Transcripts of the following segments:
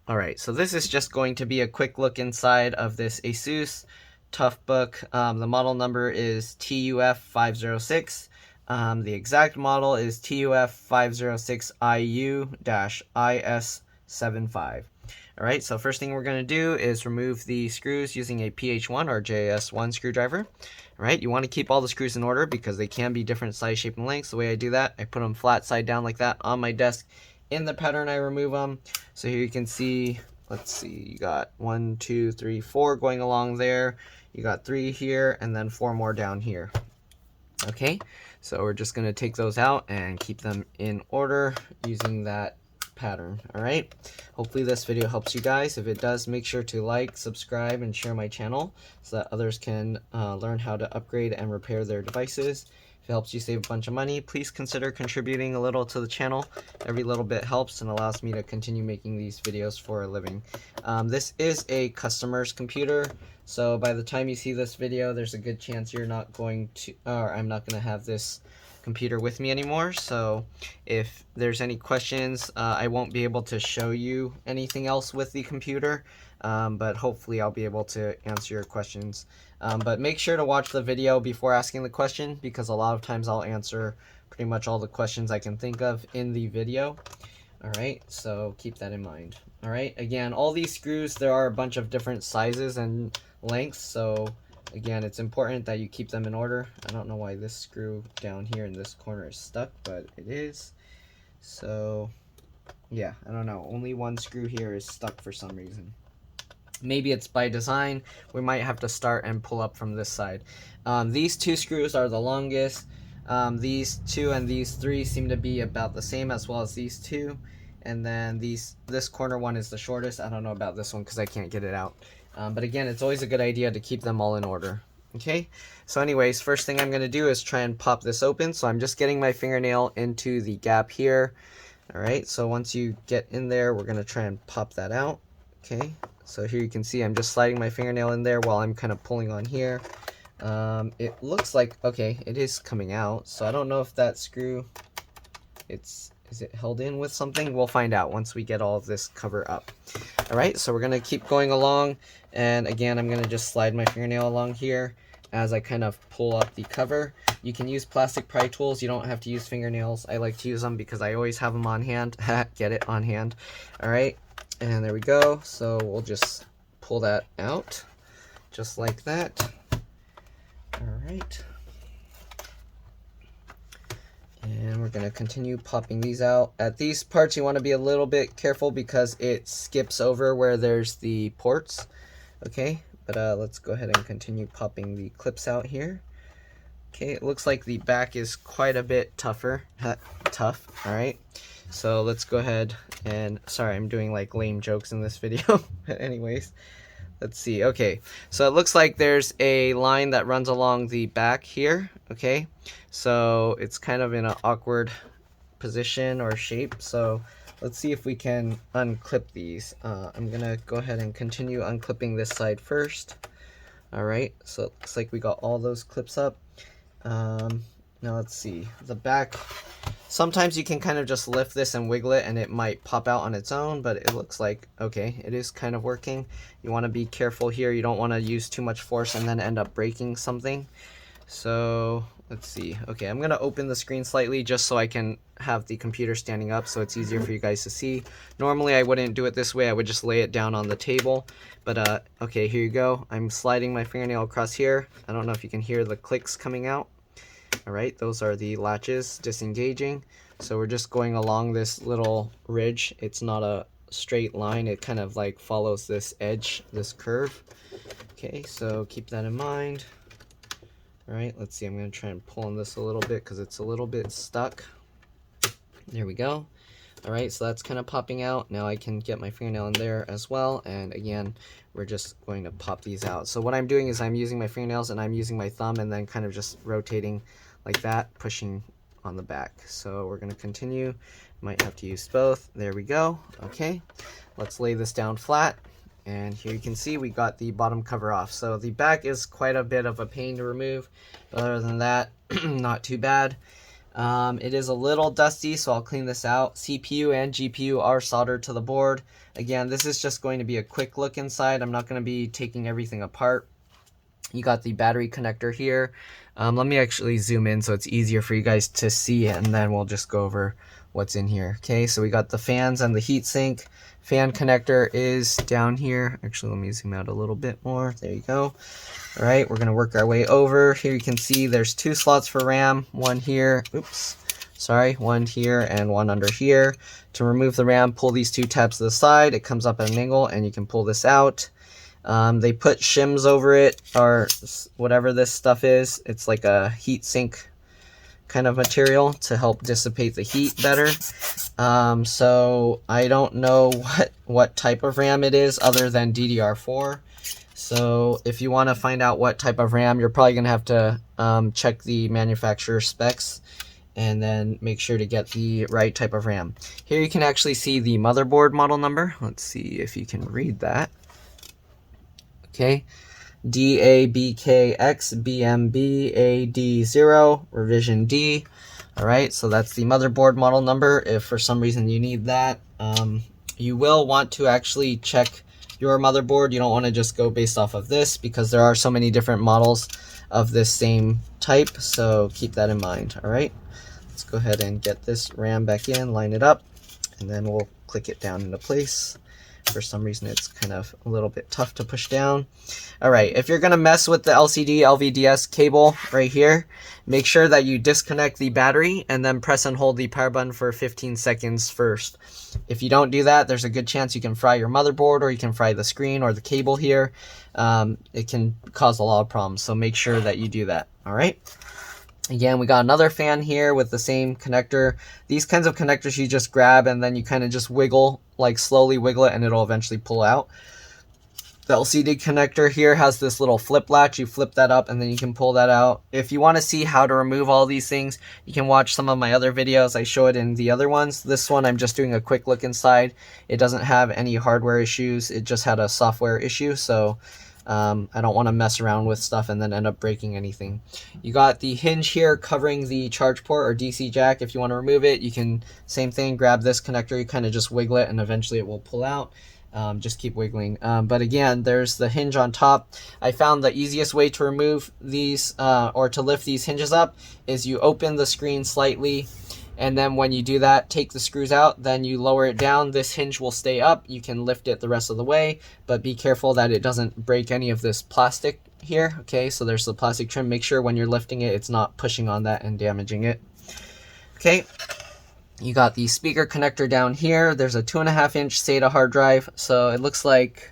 Alright, so this is just going to be a quick look inside of this ASUS TUF book. The model number is TUF506. The exact model is TUF506IU-IS75. Alright, so first thing we're going to do is remove the screws using a PH1 or JS1 screwdriver. Alright, you want to keep all the screws in order because they can be different size, shape, and lengths. The way I do that, I put them flat side down like that on my desk. In the pattern I remove them. So here you can see, let's see, you got 1, 2, 3, 4 going along there. You got 3 here and then 4 more down here. Okay, so we're just going to take those out and keep them in order using that pattern. Alright, hopefully this video helps you guys. If it does, make sure to like, subscribe, and share my channel so that others can learn how to upgrade and repair their devices. If it helps you save a bunch of money, please consider contributing a little to the channel. Every little bit helps and allows me to continue making these videos for a living. This is a customer's computer, so by the time you see this video, there's a good chance you're not going to, or I'm not going to have this computer with me anymore. So if there's any questions, I won't be able to show you anything else with the computer, but hopefully I'll be able to answer your questions. But make sure to watch the video before asking the question, because a lot of times I'll answer pretty much all the questions I can think of in the video. Alright, so keep that in mind. Alright, again, all these screws, there are a bunch of different sizes and lengths, so again, it's important that you keep them in order. I don't know why this screw down here in this corner is stuck, but it is. So yeah, I don't know, only one screw here is stuck for some reason. Maybe it's by design. We might have to start and pull up from this side. These 2 screws are the longest. These 2 and these 3 seem to be about the same, as well as these 2. And then this corner one is the shortest. I don't know about this one because I can't get it out. But again, it's always a good idea to keep them all in order. Okay, so anyways, first thing I'm going to do is try and pop this open. So I'm just getting my fingernail into the gap here. Alright, so once you get in there, we're going to try and pop that out. Okay, so here you can see I'm just sliding my fingernail in there while I'm kind of pulling on here. It looks like, okay, it is coming out. So I don't know if that screw, is it held in with something? We'll find out once we get all of this cover up. Alright, so we're going to keep going along, and again, I'm going to just slide my fingernail along here as I kind of pull up the cover. You can use plastic pry tools, you don't have to use fingernails. I like to use them because I always have them on hand. Get it, on hand. Alright, and there we go. So we'll just pull that out, just like that. Alright. And we're going to continue popping these out. At these parts, you want to be a little bit careful because it skips over where there's the ports. Okay, but let's go ahead and continue popping the clips out here. Okay, it looks like the back is quite a bit tougher. Tough, alright. So let's go ahead and, sorry, I'm doing like lame jokes in this video. But anyways, let's see. Okay, so it looks like there's a line that runs along the back here. Okay, so it's kind of in an awkward position or shape. So let's see if we can unclip these. I'm gonna go ahead and continue unclipping this side first. Alright, so it looks like we got all those clips up. Now let's see, the back, sometimes you can kind of just lift this and wiggle it and it might pop out on its own, but it looks like, okay, it is kind of working. You want to be careful here, you don't want to use too much force and then end up breaking something. So let's see, okay, I'm going to open the screen slightly just so I can have the computer standing up so it's easier for you guys to see. Normally I wouldn't do it this way, I would just lay it down on the table, but okay, here you go. I'm sliding my fingernail across here. I don't know if you can hear the clicks coming out. Alright, those are the latches disengaging. So we're just going along this little ridge. It's not a straight line, it kind of like follows this edge, this curve. Okay, so keep that in mind. Alright, let's see, I'm going to try and pull on this a little bit because it's a little bit stuck. There we go. Alright, so that's kind of popping out. Now I can get my fingernail in there as well, and again, we're just going to pop these out. So what I'm doing is I'm using my fingernails and I'm using my thumb and then kind of just rotating like that, pushing on the back. So we're going to continue. Might have to use both. There we go. Okay, let's lay this down flat. And here you can see we got the bottom cover off. So the back is quite a bit of a pain to remove, but other than that, not too bad. It is a little dusty, so I'll clean this out. CPU and GPU are soldered to the board. Again, this is just going to be a quick look inside. I'm not going to be taking everything apart. You got the battery connector here. Let me actually zoom in so it's easier for you guys to see, and then we'll just go over what's in here. Okay, so we got the fans and the heatsink. Fan connector is down here. Actually, let me zoom out a little bit more. There you go. All right, we're gonna work our way over. Here you can see there's 2 slots for RAM, one here, one here and one under here. To remove the RAM, pull these 2 tabs to the side. It comes up at an angle and you can pull this out. They put shims over it, or whatever this stuff is. It's like a heat sink kind of material to help dissipate the heat better. So I don't know what type of RAM it is other than DDR4. So if you want to find out what type of RAM, you're probably going to have to check the manufacturer specs and then make sure to get the right type of RAM. Here you can actually see the motherboard model number. Let's see if you can read that. Okay, DABKXBMBAD0 revision D. All right, so that's the motherboard model number. If for some reason you need that, you will want to actually check your motherboard. You don't want to just go based off of this because there are so many different models of this same type, so keep that in mind. All right, let's go ahead and get this RAM back in, line it up, and then we'll click it down into place. For some reason it's kind of a little bit tough to push down. All right, if you're gonna mess with the LCD LVDS cable right here, make sure that you disconnect the battery and then press and hold the power button for 15 seconds first. If you don't do that, there's a good chance you can fry your motherboard, or you can fry the screen or the cable here. It can cause a lot of problems, so make sure that you do that. All right. Again, we got another fan here with the same connector. These kinds of connectors you just grab and then you kind of just wiggle, like slowly wiggle it, and it'll eventually pull out. The LCD connector here has this little flip latch. You flip that up and then you can pull that out. If you want to see how to remove all these things, you can watch some of my other videos. I show it in the other ones. This one, I'm just doing a quick look inside. It doesn't have any hardware issues. It just had a software issue, so I don't want to mess around with stuff and then end up breaking anything. You got the hinge here covering the charge port or DC jack. If you want to remove it, you can, same thing, grab this connector, you kind of just wiggle it and eventually it will pull out. Just keep wiggling. But again, there's the hinge on top. I found the easiest way to remove these or to lift these hinges up is you open the screen slightly, and then when you do that, take the screws out, then you lower it down. This hinge will stay up. You can lift it the rest of the way, but be careful that it doesn't break any of this plastic here. Okay, so there's the plastic trim. Make sure when you're lifting it, it's not pushing on that and damaging it. Okay, you got the speaker connector down here. There's a 2.5-inch SATA hard drive, so it looks like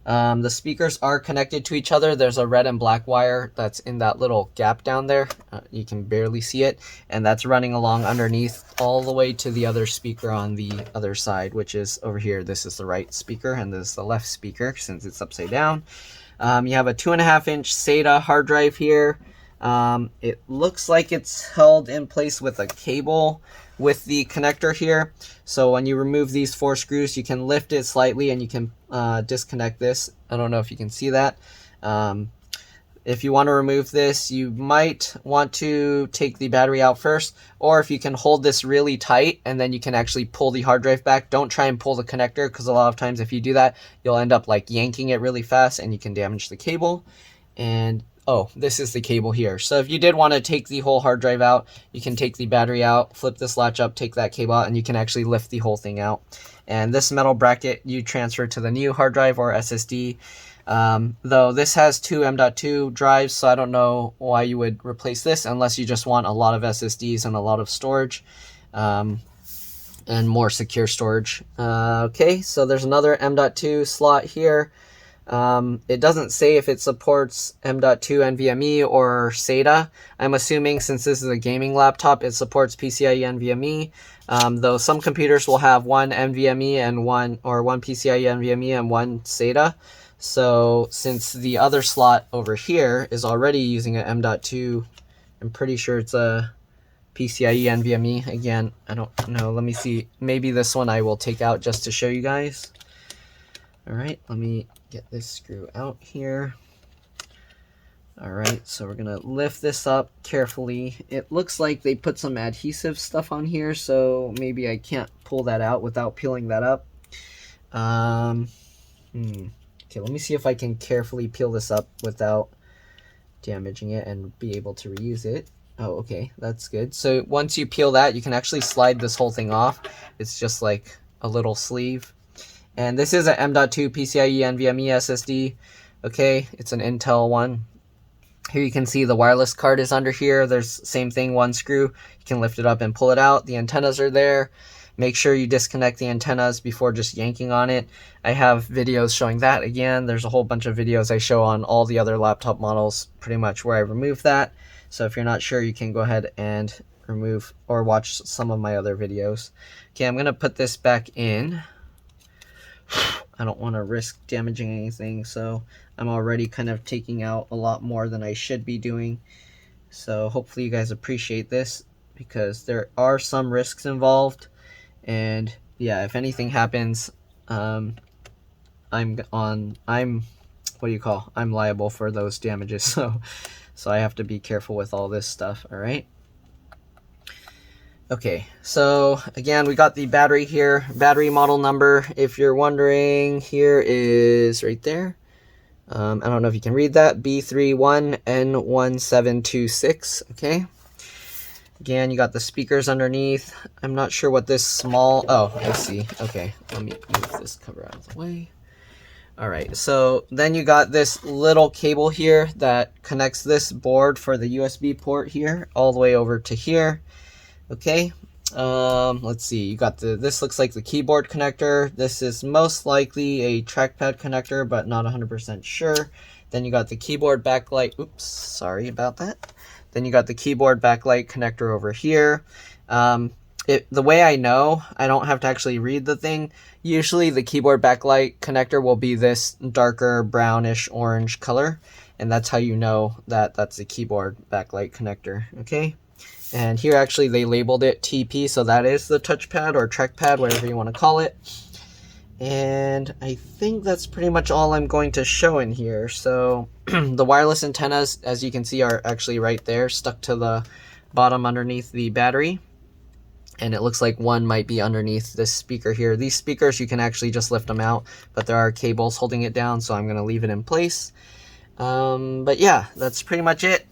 the speakers are connected to each other. There's a red and black wire that's in that little gap down there. You can barely see it, and that's running along underneath all the way to the other speaker on the other side, which is over here. This is the right speaker and this is the left speaker since it's upside down. You have a 2.5-inch SATA hard drive here. It looks like it's held in place with a cable with the connector here. So when you remove these 4 screws, you can lift it slightly and you can disconnect this. I don't know if you can see that. If you want to remove this, you might want to take the battery out first, or if you can hold this really tight and then you can actually pull the hard drive back. Don't try and pull the connector, because a lot of times if you do that, you'll end up like yanking it really fast and you can damage the cable. And oh, this is the cable here. So if you did want to take the whole hard drive out, you can take the battery out, flip this latch up, take that cable out, and you can actually lift the whole thing out. And this metal bracket you transfer to the new hard drive or SSD. Though this has 2 M.2 drives, so I don't know why you would replace this unless you just want a lot of SSDs and a lot of storage, and more secure storage. Okay, so there's another M.2 slot here. It doesn't say if it supports M.2 NVMe or SATA. I'm assuming since this is a gaming laptop, it supports PCIe NVMe. Though some computers will have one NVMe and one PCIe NVMe and one SATA. So since the other slot over here is already using an M.2, I'm pretty sure it's a PCIe NVMe. Again, I don't know. Let me see. Maybe this one I will take out just to show you guys. All right, let me get this screw out here. Alright, so we're gonna lift this up carefully. It looks like they put some adhesive stuff on here, so maybe I can't pull that out without peeling that up. Okay, let me see if I can carefully peel this up without damaging it and be able to reuse it. Oh, okay, that's good. So once you peel that, you can actually slide this whole thing off. It's just like a little sleeve. And this is an M.2 PCIe NVMe SSD. Okay, it's an Intel one. Here you can see the wireless card is under here. There's same thing, one screw. You can lift it up and pull it out. The antennas are there. Make sure you disconnect the antennas before just yanking on it. I have videos showing that again. There's a whole bunch of videos I show on all the other laptop models pretty much where I remove that. So if you're not sure, you can go ahead and remove or watch some of my other videos. Okay, I'm going to put this back in. I don't want to risk damaging anything, so I'm already kind of taking out a lot more than I should be doing. So hopefully you guys appreciate this, because there are some risks involved. And yeah, if anything happens, I'm liable for those damages. So I have to be careful with all this stuff. All right. Okay, so again, we got the battery here. Battery model number, if you're wondering, here is right there. I don't know if you can read that. B31N1726. Okay. Again, you got the speakers underneath. I'm not sure what this small... Oh, I see. Okay, let me move this cover out of the way. All right, so then you got this little cable here that connects this board for the USB port here all the way over to here. Okay, let's see. You got this looks like the keyboard connector. This is most likely a trackpad connector, but not 100% sure. Then you got the keyboard backlight. Oops, sorry about that. Then you got the keyboard backlight connector over here. The way I know, I don't have to actually read the thing. Usually the keyboard backlight connector will be this darker brownish orange color. And that's how you know that that's the keyboard backlight connector, okay? And here actually they labeled it TP, so that is the touchpad or trackpad, whatever you want to call it. And I think that's pretty much all I'm going to show in here. So the wireless antennas, as you can see, are actually right there, stuck to the bottom underneath the battery. And it looks like one might be underneath this speaker here. These speakers, you can actually just lift them out, but there are cables holding it down, so I'm going to leave it in place. But yeah, that's pretty much it.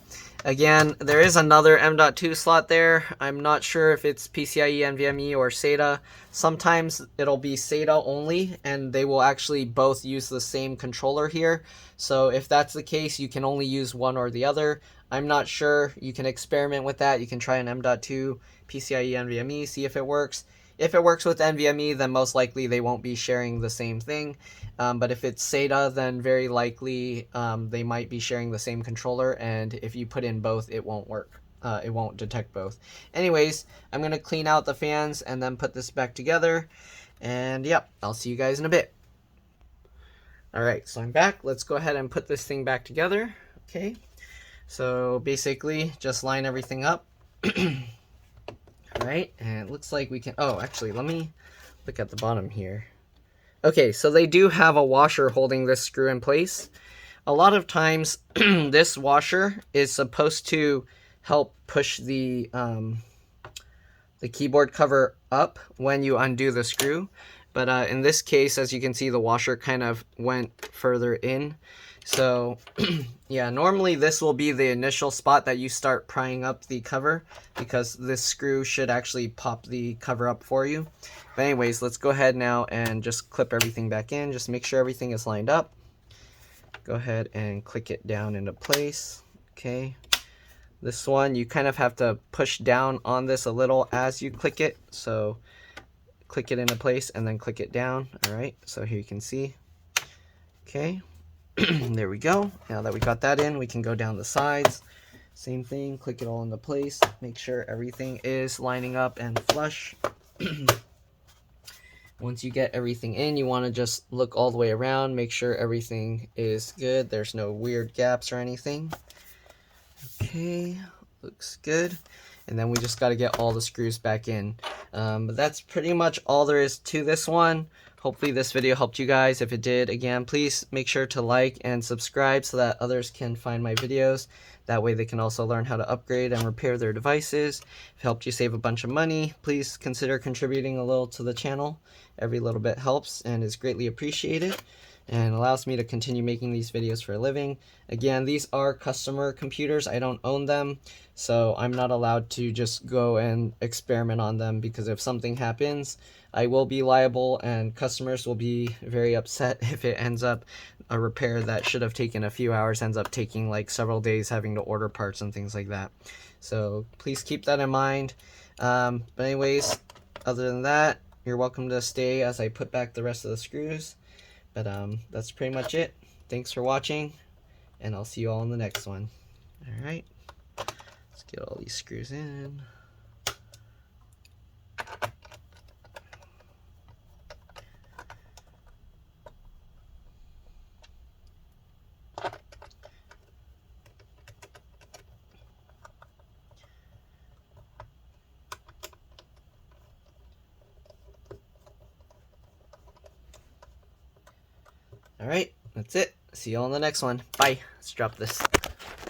Again, there is another M.2 slot there. I'm not sure if it's PCIe, NVMe, or SATA. Sometimes it'll be SATA only, and they will actually both use the same controller here. So if that's the case, you can only use one or the other. I'm not sure. You can experiment with that. You can try an M.2 PCIe, NVMe, see if it works. If it works with NVMe, then most likely they won't be sharing the same thing. But if it's SATA, then very likely they might be sharing the same controller, and if you put in both, it won't work. It won't detect both. Anyways, I'm going to clean out the fans and then put this back together. And yep, I'll see you guys in a bit. Alright, so I'm back. Let's go ahead and put this thing back together. Okay, so basically just line everything up. Alright, and it looks like we can... Oh, actually, let me look at the bottom here. Okay, so they do have a washer holding this screw in place. A lot of times, this washer is supposed to help push the keyboard cover up when you undo the screw. But in this case, as you can see, the washer kind of went further in. So, yeah, normally this will be the initial spot that you start prying up the cover, because this screw should actually pop the cover up for you. But anyways, let's go ahead now and just clip everything back in. Just make sure everything is lined up. Go ahead and click it down into place. Okay. This one, you kind of have to push down on this a little as you click it. So click it into place and then click it down. All right, so here you can see. Okay. There we go. Now that we got that in, we can go down the sides. Same thing, click it all into place. Make sure everything is lining up and flush. Once you get everything in, you want to just look all the way around, make sure everything is good. There's no weird gaps or anything. Okay, looks good. And then we just got to get all the screws back in. But that's pretty much all there is to this one. hopefully this video helped you guys. If it did, again, please make sure to like and subscribe so that others can find my videos. That way they can also learn how to upgrade and repair their devices. If it helped you save a bunch of money, please consider contributing a little to the channel. Every little bit helps and is greatly appreciated and allows me to continue making these videos for a living. Again, these are customer computers. I don't own them, so I'm not allowed to just go and experiment on them, because if something happens, I will be liable and customers will be very upset if it ends up a repair that should have taken a few hours ends up taking like several days, having to order parts and things like that. So please keep that in mind. But anyways, other than that, you're welcome to stay as I put back the rest of the screws. But that's pretty much it. Thanks for watching, and I'll see you all in the next one. Alright, let's get all these screws in. Alright, that's it. See you all in the next one. Bye. Let's drop this.